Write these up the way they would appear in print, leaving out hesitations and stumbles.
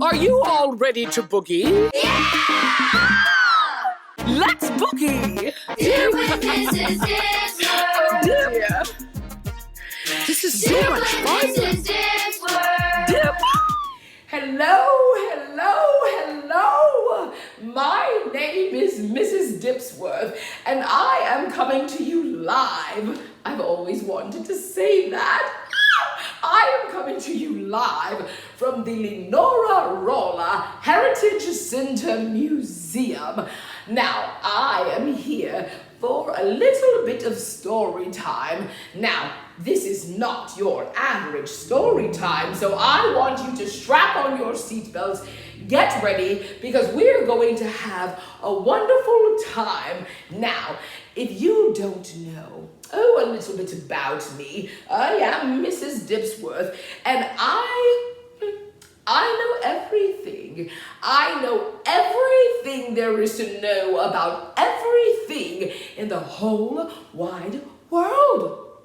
Are you all ready to boogie? Yeah! Let's boogie! Dear Mrs. Dipsworth! Dear. This is so Dear much fun! Mrs. Dipsworth! Dip. Hello. My name is Mrs. Dipsworth, and I am coming to you live. I've always wanted to say that. I am coming to you live from the Lenora Rolla Heritage Center Museum. Now, I am here for a little bit of story time. Now, this is not your average story time, so I want you to strap on your seatbelts, get ready, because we're going to have a wonderful time. Now, if you don't know, a little bit about me, I am Mrs. Dipsworth, and I know everything. I know everything there is to know about everything in the whole wide world.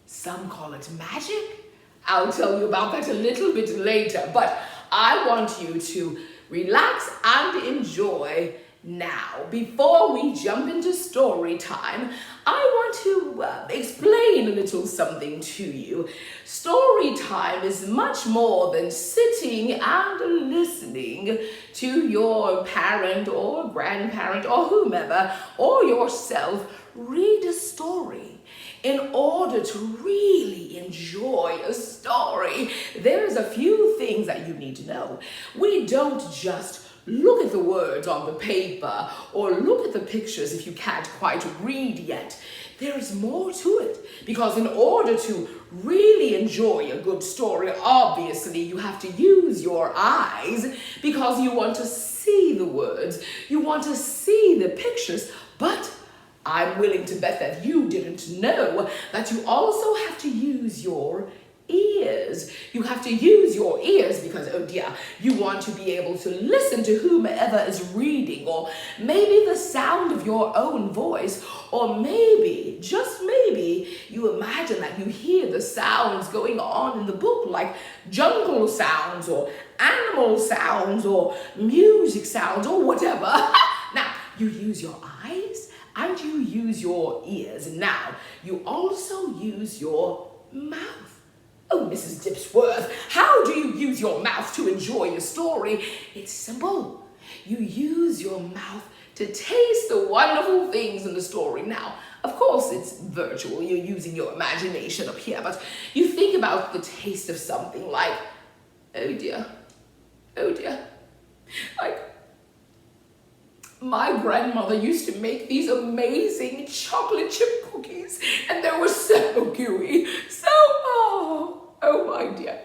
Some call it magic. I'll tell you about that a little bit later, but I want you to relax and enjoy now. Before we jump into story time, I want to explain a little something to you. Story time is much more than sitting and listening to your parent or grandparent or whomever or yourself read a story. In order to really enjoy a story, there's a few things that you need to know. We don't just look at the words on the paper or look at the pictures if you can't quite read yet. There's more to it, because in order to really enjoy a good story, obviously you have to use your eyes, because you want to see the words, you want to see the pictures, but I'm willing to bet that you didn't know that you also have to use your ears. You have to use your ears because, oh dear, you want to be able to listen to whomever is reading, or maybe the sound of your own voice, or maybe, just maybe, you imagine that you hear the sounds going on in the book, like jungle sounds, or animal sounds, or music sounds, or whatever. Now, you use your eyes, and you use your ears. Now, you also use your mouth. Oh, Mrs. Dipsworth, how do you use your mouth to enjoy a story? It's simple. You use your mouth to taste the wonderful things in the story. Now, of course, it's virtual. You're using your imagination up here, but you think about the taste of something like, oh dear, like, my grandmother used to make these amazing chocolate chip cookies, and they were so gooey, so, oh my dear.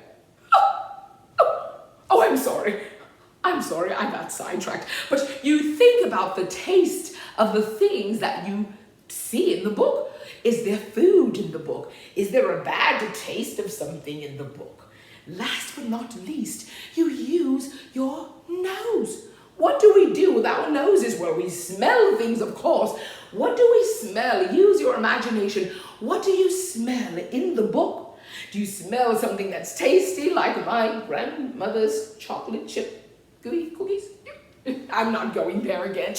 Oh, I'm sorry, I got sidetracked. But you think about the taste of the things that you see in the book. Is there food in the book? Is there a bad taste of something in the book? Last but not least, you use your nose. What do we do with our noses? Well, we smell things, of course. What do we smell? Use your imagination. What do you smell in the book? Do you smell something that's tasty, like my grandmother's chocolate chip gooey cookies? I'm not going there again.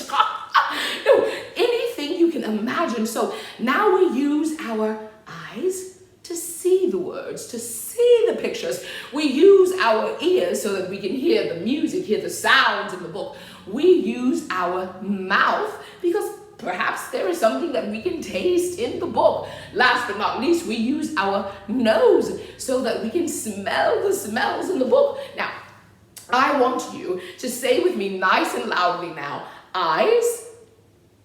No, anything you can imagine. So now we use our eyes to see the words, to see the pictures. We use our ears so that we can hear the music, hear the sounds in the book. We use our mouth because perhaps there is something that we can taste in the book. Last but not least, we use our nose so that we can smell the smells in the book. Now, I want you to say with me nice and loudly now, eyes.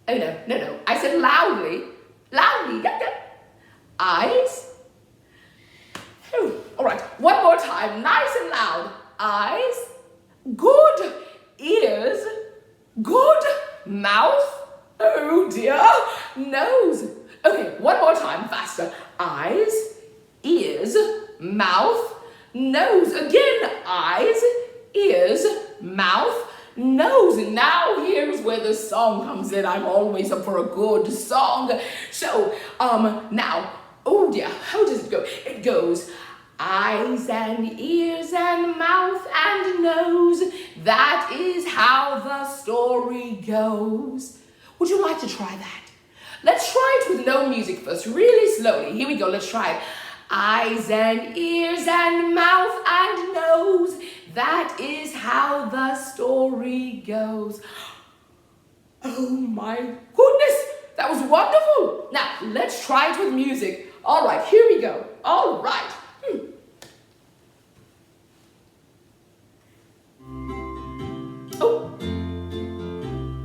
Oh, no. I said loudly. Eyes. All right, one more time, nice and loud. Eyes, good. Ears, good. Mouth, oh dear. Nose. Okay, one more time, faster. Eyes, ears, mouth, nose. Again, eyes, ears, mouth, nose. And now here's where the song comes in. I'm always up for a good song. So, now, oh dear, how does it go? It goes, Eyes and ears and mouth and nose. That is how the story goes. Would you like to try that? Let's try it with no music first, really slowly. Here we go, let's try it. Eyes and ears and mouth and nose. That is how the story goes. Oh my goodness, that was wonderful. Now, let's try it with music. All right, here we go. All right.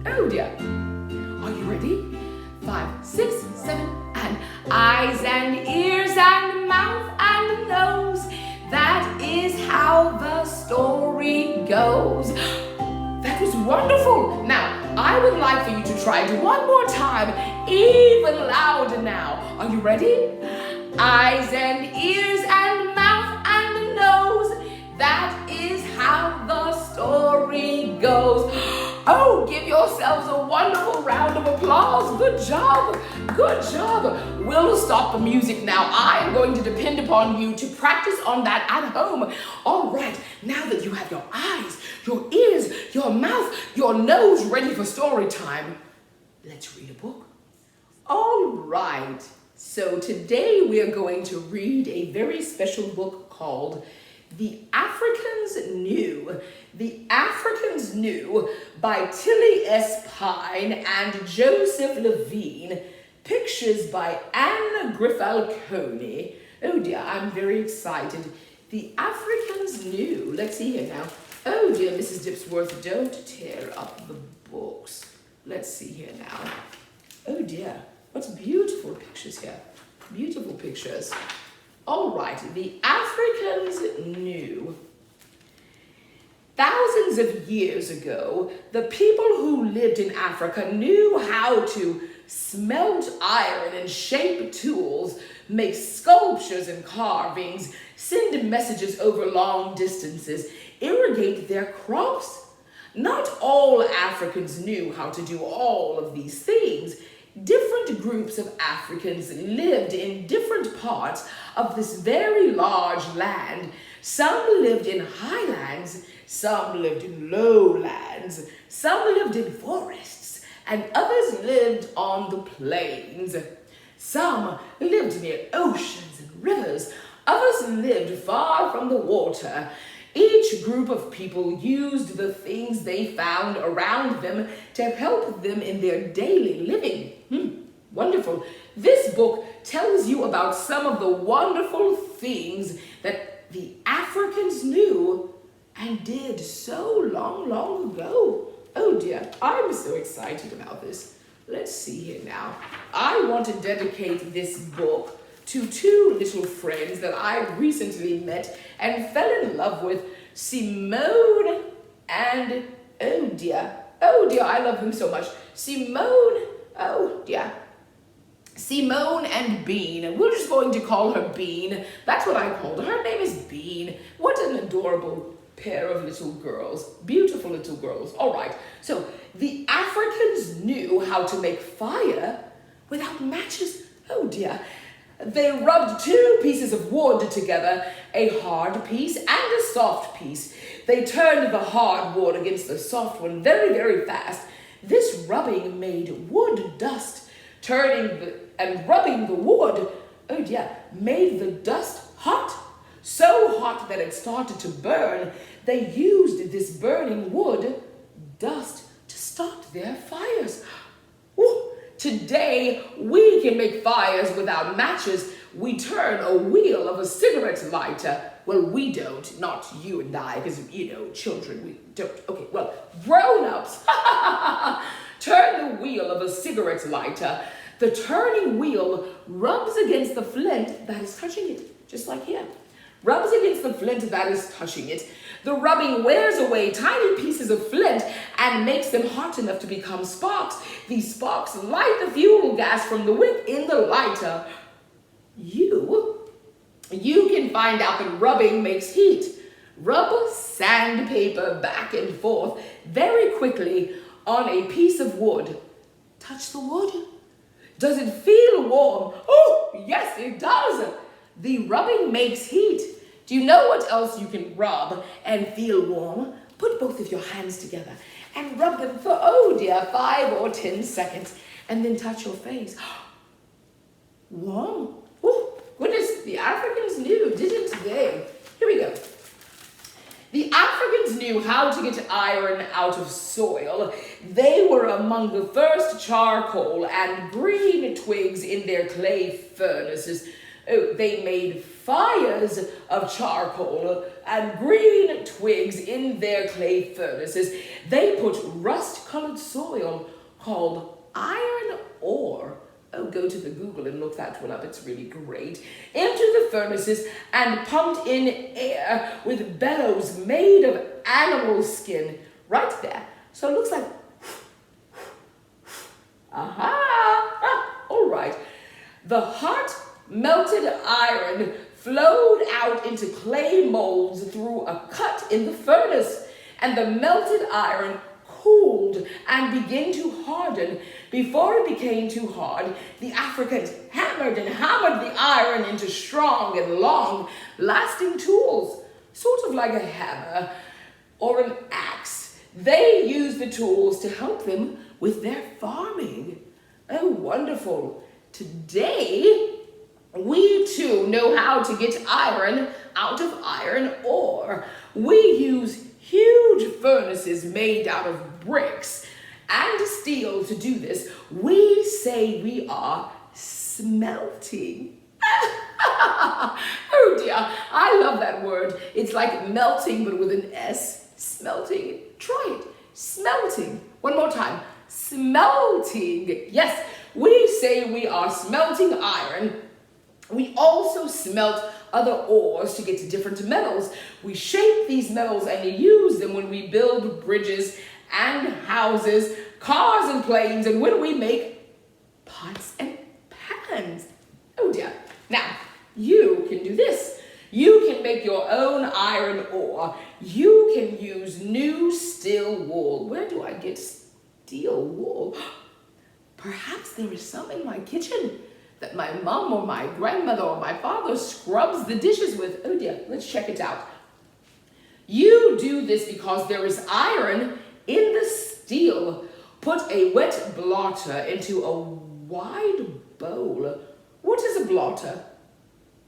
Oh dear. Are you ready? 5, 6, 7, and eyes and ears and mouth and nose. That is how the story goes. That was wonderful. Now, I would like for you to try it one more time, even louder now. Are you ready? Eyes and ears and mouth and nose. That is how the story goes. Oh, give yourselves a wonderful round of applause. Good job. Good job. We'll stop the music now. I am going to depend upon you to practice on that at home. All right, now that you have your eyes, your ears, your mouth, your nose ready for story time, let's read a book. All right, so today we are going to read a very special book called The Africans Knew. The Africans Knew by Tilly S. Pine and Joseph Levine. Pictures by Anna Griffalcone. Oh dear, I'm very excited. The Africans Knew. Let's see here now. Oh dear, Mrs. Dipsworth, don't tear up the books. Let's see here now. Oh dear, what's beautiful pictures here. Beautiful pictures. All right, the Africans knew. Thousands of years ago, the people who lived in Africa knew how to smelt iron and shape tools, make sculptures and carvings, send messages over long distances, irrigate their crops. Not all Africans knew how to do all of these things. Different groups of Africans lived in different parts of this very large land. Some lived in highlands, some lived in lowlands, some lived in forests, and others lived on the plains. Some lived near oceans and rivers, others lived far from the water. Each group of people used the things they found around them to help them in their daily living. Wonderful. This book tells you about some of the wonderful things that the Africans knew and did so long, long ago. Oh dear, I'm so excited about this. Let's see here now. I want to dedicate this book to two little friends that I recently met and fell in love with, Simone and, oh dear, I love him so much. Simone and Bean. We're just going to call her Bean. That's what I called her. Her name is Bean. What an adorable pair of little girls. Beautiful little girls. All right, so the Africans knew how to make fire without matches. Oh dear. They rubbed two pieces of wood together, a hard piece and a soft piece. They turned the hard wood against the soft one very, very fast. This rubbing made wood dust. And rubbing the wood, oh dear, made the dust hot. So hot that it started to burn. They used this burning wood dust to start their fires. Ooh. Today, we can make fires without matches. We turn a wheel of a cigarette lighter. Well, we don't, not you and I, because, children, we don't. Okay, well, grown-ups, turn the wheel of a cigarette lighter. The turning wheel rubs against the flint that is touching it, just like here. Rubs against the flint that is touching it. The rubbing wears away tiny pieces of flint and makes them hot enough to become sparks. These sparks light the fuel gas from the wick in the lighter. You can find out that rubbing makes heat. Rub sandpaper back and forth very quickly on a piece of wood. Touch the wood. Does it feel warm? Oh, yes, it does. The rubbing makes heat. Do you know what else you can rub and feel warm? Put both of your hands together and rub them for, 5 or 10 seconds, and then touch your face. Warm. Oh, goodness, the Africans knew, didn't they? Here we go. The Africans knew how to get iron out of soil. They were among the first charcoal and green twigs in their clay furnaces. Oh, they made fires of charcoal and green twigs in their clay furnaces. They put rust-colored soil called iron ore. Oh, go to the Google and look that one up. It's really great. Into the furnaces and pumped in air with bellows made of animal skin right there. So it looks like, all right. The hot melted iron flowed out into clay molds through a cut in the furnace, and the melted iron cooled and began to harden. Before it became too hard, the Africans hammered and hammered the iron into strong and long-lasting tools, sort of like a hammer or an axe. They used the tools to help them with their farming. Oh, wonderful. Today, we too know how to get iron out of iron ore. We use huge furnaces made out of bricks and steel to do this. We say we are smelting. Oh dear, I love that word. It's like melting but with an S. Smelting. Try it. Smelting. One more time. Smelting. Yes, we say we are smelting iron. We also smelt other ores to get to different metals. We shape these metals and use them when we build bridges and houses, cars and planes, and when we make pots and pans. Oh dear. Now, you can do this. You can make your own iron ore. You can use new steel wool. Where do I get steel wool? Perhaps there is some in my kitchen that my mom or my grandmother or my father scrubs the dishes with. Oh dear, let's check it out. You do this because there is iron in the steel. Put a wet blotter into a wide bowl. What is a blotter?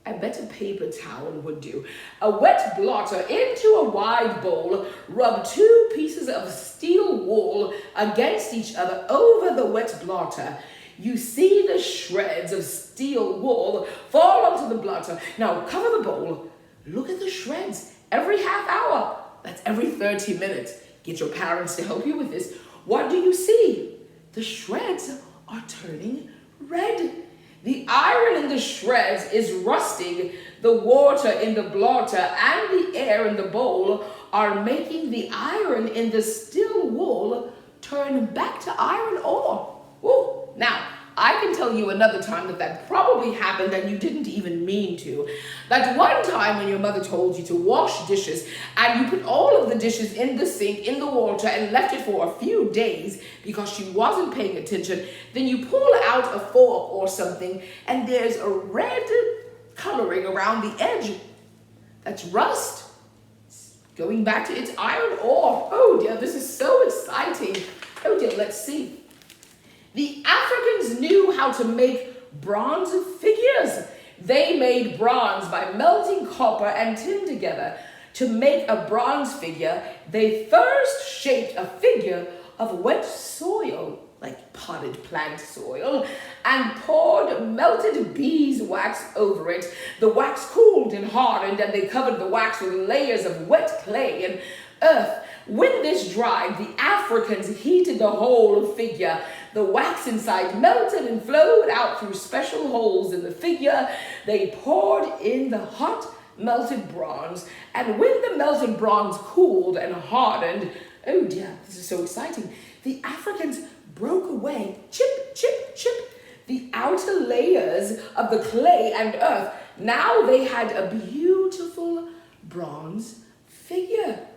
I bet a paper towel would do. A wet blotter into a wide bowl. Rub 2 pieces of steel wool against each other over the wet blotter. You see the shreds of steel wool fall onto the blotter. Now cover the bowl. Look at the shreds every half hour. That's every 30 minutes. Get your parents to help you with this. What do you see? The shreds are turning red. The iron in the shreds is rusting. The water in the blotter and the air in the bowl are making the iron in the steel wool turn back to iron ore. Ooh. Now, I can tell you another time that probably happened and you didn't even mean to. That one time when your mother told you to wash dishes and you put all of the dishes in the sink, in the water, and left it for a few days because she wasn't paying attention. Then you pull out a fork or something and there's a red coloring around the edge. That's rust. It's going back to its iron ore. Oh dear, this is so exciting. Oh dear, let's see. The Africans knew how to make bronze figures. They made bronze by melting copper and tin together. To make a bronze figure, they first shaped a figure of wet soil, like potted plant soil, and poured melted beeswax over it. The wax cooled and hardened, and they covered the wax with layers of wet clay and earth. When this dried, the Africans heated the whole figure. The wax inside melted and flowed out through special holes in the figure. They poured in the hot melted bronze, and when the melted bronze cooled and hardened, oh dear, this is so exciting, the Africans broke away, chip, chip, chip, the outer layers of the clay and earth. Now they had a beautiful bronze figure.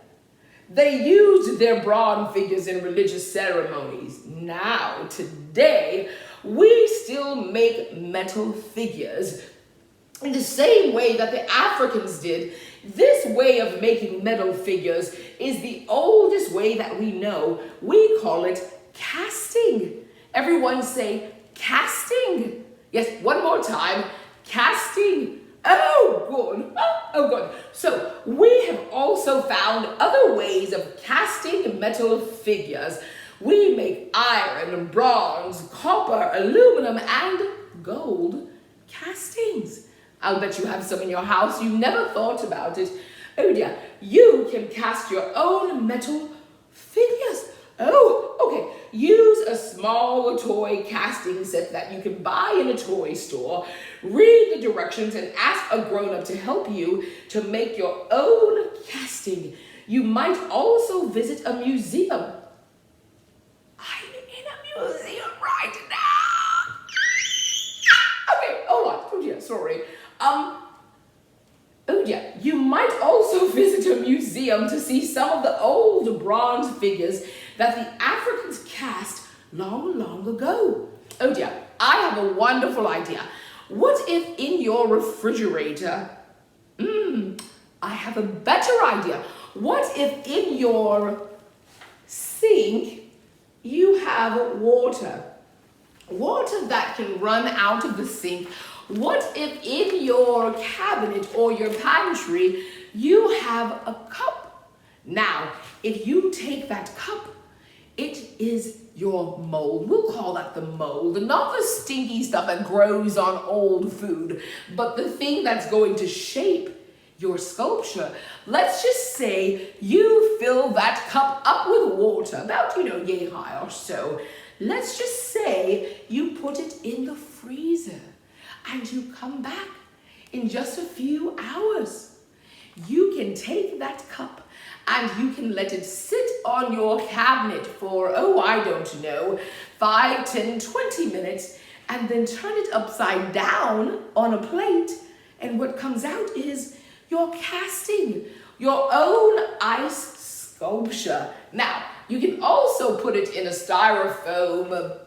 They used their bronze figures in religious ceremonies. Now, today, we still make metal figures in the same way that the Africans did. This way of making metal figures is the oldest way that we know. We call it casting. Everyone say casting. Yes, one more time. Casting. Oh, good. Oh, good. So we have also found other ways of casting metal figures. We make iron, bronze, copper, aluminum, and gold castings. I'll bet you have some in your house. You never thought about it. Oh dear, you can cast your own metal figures. Oh, okay. Use a small toy casting set that you can buy in a toy store. Read the directions and ask a grown-up to help you to make your own casting. You might also visit a museum. I'm in a museum right now. Okay, hold on. Oh dear, sorry. Oh yeah, you might also visit a museum to see some of the old bronze figures that the Africans cast long, long ago. Oh dear, I have a wonderful idea. What if in your refrigerator, I have a better idea. What if in your sink you have water? Water that can run out of the sink. What if in your cabinet or your pantry you have a cup? Now, if you take that cup, it is your mold. We'll call that the mold, not the stinky stuff that grows on old food, but the thing that's going to shape your sculpture. Let's just say you fill that cup up with water, about, yay high or so. Let's just say you put it in the freezer and you come back in just a few hours. You can take that cup and you can let it sit on your cabinet for, 5, 10, 20 minutes, and then turn it upside down on a plate. And what comes out is your casting, your own ice sculpture. Now, you can also put it in a styrofoam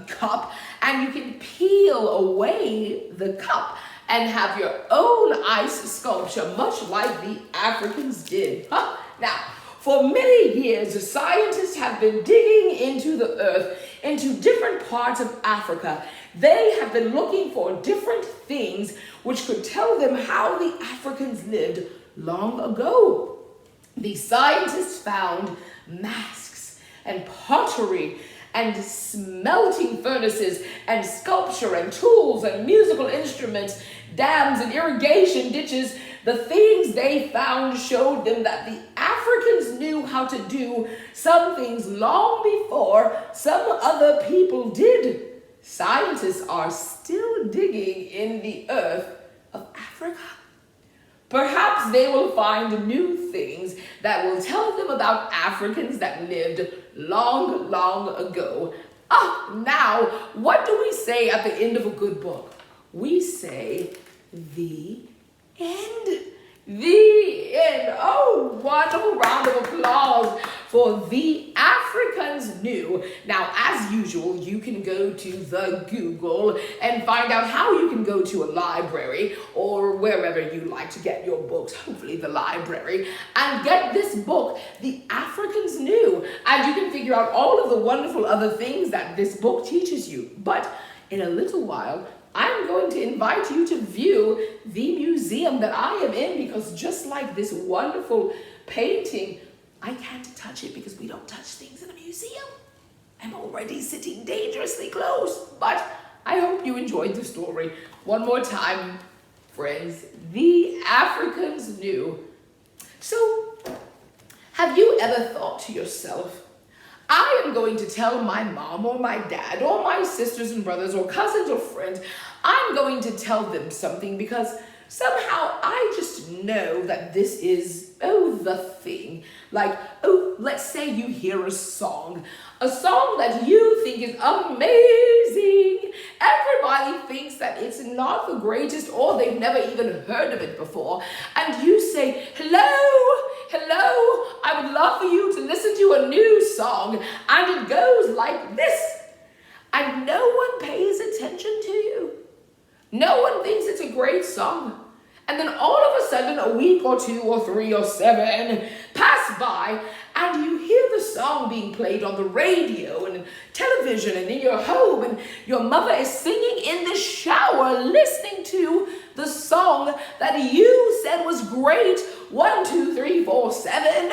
cup, and you can peel away the cup and have your own ice sculpture, much like the Africans did. Now, for many years, scientists have been digging into the earth, into different parts of Africa. They have been looking for different things which could tell them how the Africans lived long ago. The scientists found masks and pottery and smelting furnaces and sculpture and tools and musical instruments, dams and irrigation ditches. The things they found showed them that the Africans knew how to do some things long before some other people did. Scientists are still digging in the earth of Africa. Perhaps they will find new things that will tell them about Africans that lived long, long ago. Now, what do we say at the end of a good book? We say, the end. The end. Oh, wonderful round of applause for The Africans Knew. Now, as usual, you can go to the Google and find out how you can go to a library or wherever you like to get your books, hopefully the library, and get this book, The Africans Knew. And you can figure out all of the wonderful other things that this book teaches you. But in a little while, I'm going to invite you to view the museum that I am in, because just like this wonderful painting, I can't touch it because we don't touch things in a museum. I'm already sitting dangerously close, but I hope you enjoyed the story. One more time, friends, The Africans Knew. So, have you ever thought to yourself, I am going to tell my mom or my dad or my sisters and brothers or cousins or friends, I'm going to tell them something because somehow I just know that this is, the thing. Like, let's say you hear a song that you think is amazing. Everybody thinks that it's not the greatest or they've never even heard of it before. And you say, hello, I would love for you to listen to a new song. And it goes like this. And no one pays attention to you. No one thinks it's a great song. And then all of a sudden, a week or 2 or 3 or 7 pass by and you hear the song being played on the radio and television and in your home, and your mother is singing in the shower listening to the song that you said was great 1, 2, 3, 4, 7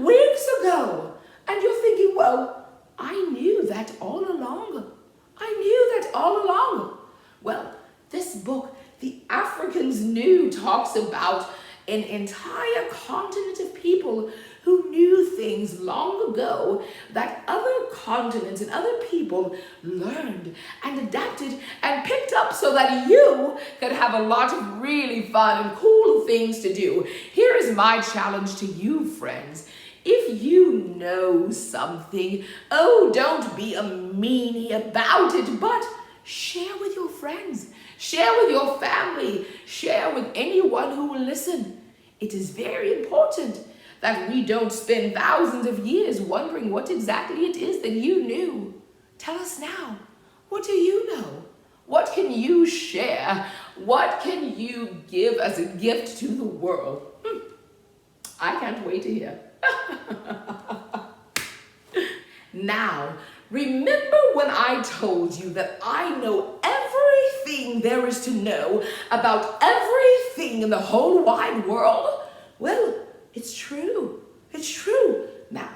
weeks ago. And you're thinking, well, I knew that all along. I knew that all along. Well, this book, The Africans Knew, talks about an entire continent of people who knew things long ago that other continents and other people learned and adapted and picked up so that you could have a lot of really fun and cool things to do. Here is my challenge to you, friends. If you know something, oh, don't be a meanie about it, but share with your friends, share with your family, share with anyone who will listen. It is very important that we don't spend thousands of years wondering what exactly it is that you knew. Tell us now, what do you know? What can you share? What can you give as a gift to the world? I can't wait to hear. Now, remember when I told you that I know everything there is to know about everything in the whole wide world? Well, it's true. It's true. Now,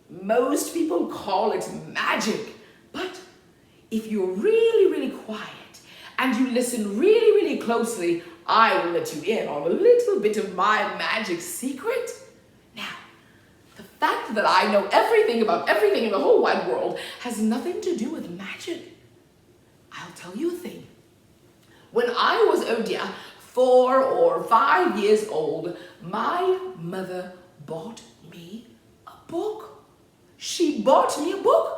most people call it magic, but if you're really, really quiet and you listen really, really closely, I will let you in on a little bit of my magic secret. Now, the fact that I know everything about everything in the whole wide world has nothing to do with magic. I'll tell you a thing. When I was, 4 or 5 years old, my mother bought me a book. She bought me a book.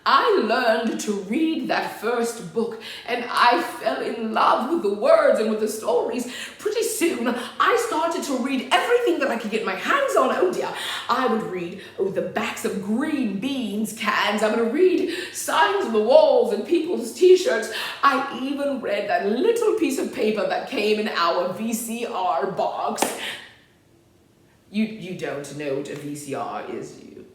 I learned to read that first book and I fell in love with the words and with the stories. Pretty soon, I started to read everything that I could get my hands on. Oh dear, I would read the backs of green beans cans. I would read signs on the walls and people's t-shirts. I even read that little piece of paper that came in our VCR box. You don't know what a VCR is, you?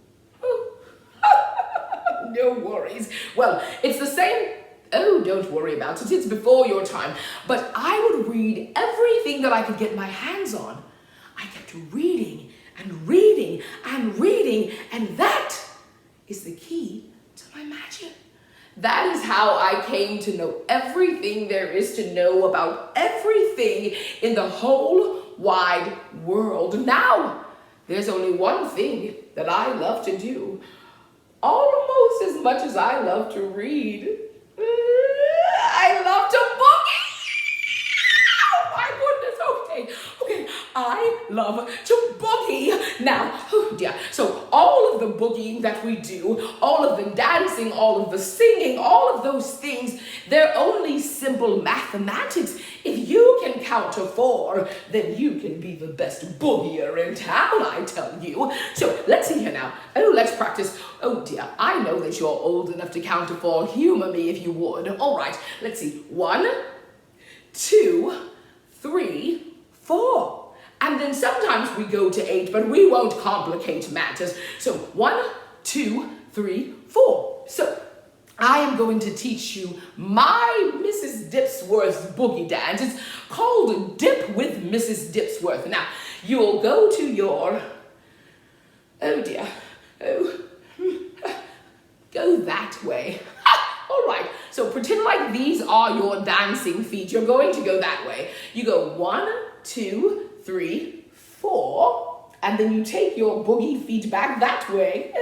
No worries. Well, it's the same. Oh, don't worry about it. It's before your time. But I would read everything that I could get my hands on. I kept reading and reading and reading, and that is the key to my magic. That is how I came to know everything there is to know about everything in the whole wide world. Now, there's only one thing that I love to do, almost as much as I love to read. I love to boogie. Oh my goodness, okay, I love to boogie. Now, oh dear, so all of the boogieing that we do, all of the dancing, all of the singing, all of those things, they're only simple mathematics. If you can count to 4, then you can be the best boogier in town, I tell you. So let's see here now. Oh, let's practice. Oh dear, I know that you're old enough to count to 4. Humor me if you would. All right, let's see. 1, 2, 3, 4. And then sometimes we go to 8, but we won't complicate matters. So 1, 2, 3, 4. So I am going to teach you my Mrs. Dipsworth's boogie dance. It's called Dip with Mrs. Dipsworth. Now, you'll go to your, oh dear, go that way. All right, so pretend like these are your dancing feet. You're going to go that way. You go 1, 2, 3, 4, and then you take your boogie feet back that way.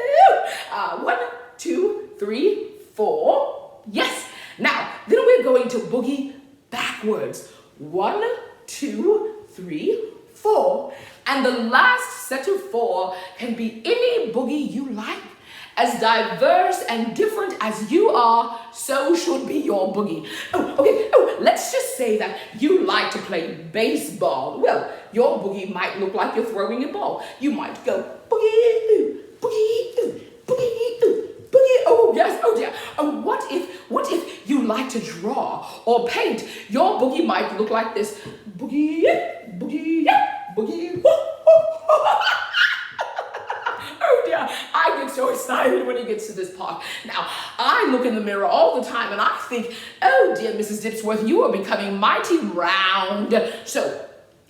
1, 2, 3, 4. Yes. Now, then we're going to boogie backwards. 1, 2, 3, 4. And the last set of 4 can be any boogie you like. As diverse and different as you are, so should be your boogie. Oh, okay. Oh, let's just say that you like to play baseball. Well, your boogie might look like you're throwing a ball. You might go boogie, boogie, boogie, boogie. Oh yes. Oh dear. Oh, what if you like to draw or paint? Your boogie might look like this. Boogie, boogie, boogie. Oh dear, I get so excited when he gets to this part. Now, I look in the mirror all the time and I think, oh dear, Mrs. Dipsworth, you are becoming mighty round. So,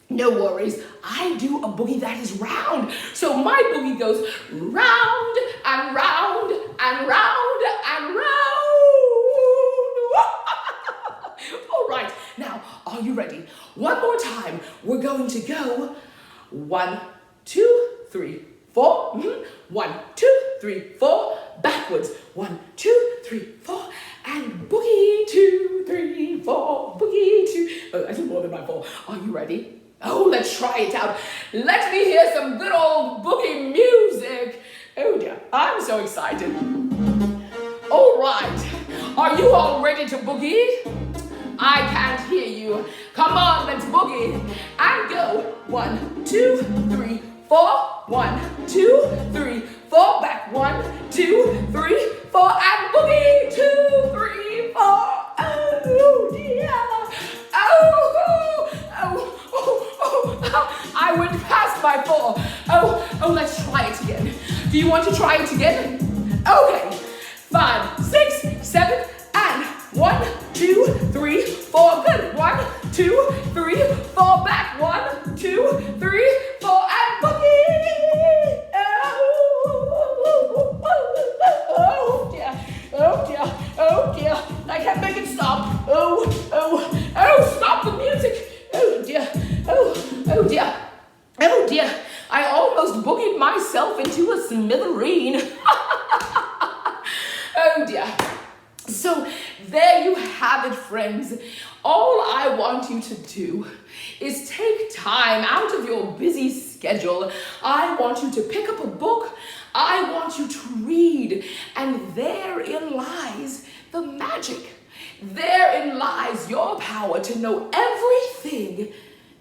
no worries, I do a boogie that is round. So my boogie goes round and round and round and round. All right, now, are you ready? One more time, we're going to go 1, 2, 3, 4. 1, 2, 3, 4. Backwards. 1, 2, 3, 4. And boogie 2, 3, 4. Boogie 2. Oh, I did more than my 4. Are you ready? Oh, let's try it out. Let me hear some good old boogie music. Oh dear, I'm so excited. All right, are you all ready to boogie? I can't hear you. Come on, let's boogie. And go. 1, 2, 3, 4. 1, 2, 3, 4. Back. 1, 2, 3, 4. And boogie. 2, 3, 4. Oh dear. I went past my 4. Oh, let's try it again. Do you want to try it again? Okay. 5, 6, 7, and 1, 2, 3, 4. Good. 1, 2, 3, 4. Back. 1, 2, 3, 4. And boogie. Oh dear. Oh dear. Oh dear. I can't make it stop. Oh, stop the music. Oh dear. Oh dear. Oh dear. I almost boogied myself into a smithereen. Oh dear. So there you have it, friends. All I want you to do is take time out of your busy schedule. I want you to pick up a book. I want you to read. And therein lies the magic. Therein lies your power to know everything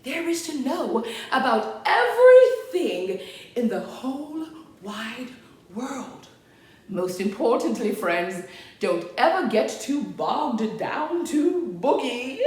there is to know about everything in the whole wide world. Most importantly, friends, don't ever get too bogged down to boogie.